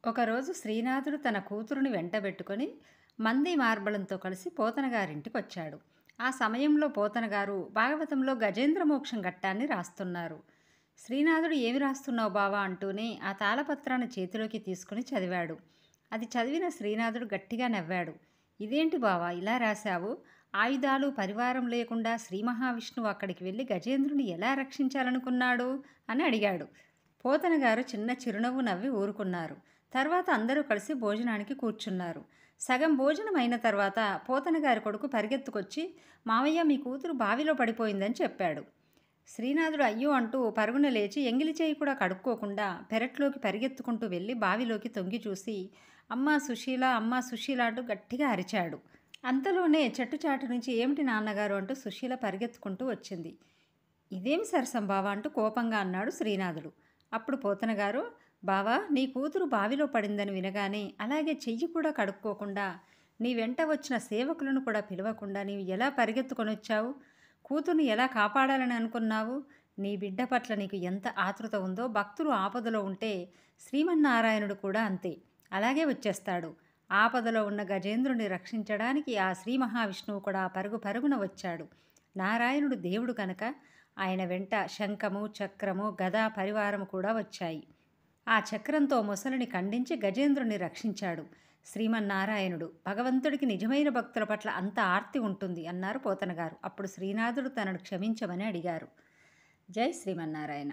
ఒకరోజు శ్రీనాథుడు తన కూతురుని వెంటబెట్టుకొని మంది మార్బలంతో కలిసి పోతనగారింటికొచ్చాడు. ఆ సమయంలో పోతనగారు భాగవతంలో గజేంద్ర మోక్షం ఘట్టాన్ని రాస్తున్నారు. శ్రీనాథుడు ఏమి రాస్తున్నావు బావా అంటూనే ఆ తాళపత్రాన్ని చేతిలోకి తీసుకుని చదివాడు. అది చదివిన శ్రీనాథుడు గట్టిగా నవ్వాడు. ఇదేంటి బావా ఇలా రాశావు? ఆయుధాలు పరివారం లేకుండా శ్రీ మహావిష్ణువు అక్కడికి వెళ్ళి గజేంద్రుని ఎలా రక్షించాలనుకున్నాడు అని అడిగాడు. పోతనగారు చిన్న చిరునవ్వు నవ్వి ఊరుకున్నారు. తర్వాత అందరూ కలిసి భోజనానికి కూర్చున్నారు. సగం భోజనం అయిన తర్వాత పోతనగారి కొడుకు పరిగెత్తుకొచ్చి, మావయ్య మీ కూతురు బావిలో పడిపోయిందని చెప్పాడు. శ్రీనాథుడు అయ్యో అంటూ పరుగున లేచి ఎంగిలి చేయి కూడా కడుక్కోకుండా పెరట్లోకి పరిగెత్తుకుంటూ వెళ్ళి బావిలోకి తొంగి చూసి, అమ్మా సుశీల, అమ్మా సుశీల అంటూ గట్టిగా అరిచాడు. అంతలోనే చెట్టుచాటు నుంచి ఏమిటి నాన్నగారు అంటూ సుశీల పరిగెత్తుకుంటూ వచ్చింది. ఇదేమి సరసం బావా అంటూ కోపంగా అన్నాడు శ్రీనాథుడు. అప్పుడు పోతనగారు, బావా నీ కూతురు బావిలో పడిందని వినగానే అలాగే చెయ్యి కూడా కడుక్కోకుండా నీ వెంట వచ్చిన సేవకులను కూడా పిలవకుండా నీవు ఎలా పరిగెత్తుకొని వచ్చావు? కూతుర్ని ఎలా కాపాడాలని అనుకున్నావు? నీ బిడ్డ పట్ల నీకు ఎంత ఆతృత ఉందో భక్తులు ఆపదలో ఉంటే శ్రీమన్నారాయణుడు కూడా అంతే, అలాగే వచ్చేస్తాడు. ఆపదలో ఉన్న గజేంద్రుని రక్షించడానికి ఆ శ్రీ మహావిష్ణువు కూడా పరుగు పరుగున వచ్చాడు. నారాయణుడు దేవుడు కనుక ఆయన వెంట శంఖము, చక్రము, గదా పరివారము కూడా వచ్చాయి. ఆ చక్రంతో మొసలిని ఖండించి గజేంద్రుని రక్షించాడు శ్రీమన్నారాయణుడు. భగవంతుడికి నిజమైన భక్తుల పట్ల అంత ఆర్తి ఉంటుంది అన్నారు పోతనగారు. అప్పుడు శ్రీనాథుడు తనను క్షమించమని అడిగారు. జై శ్రీమన్నారాయణ.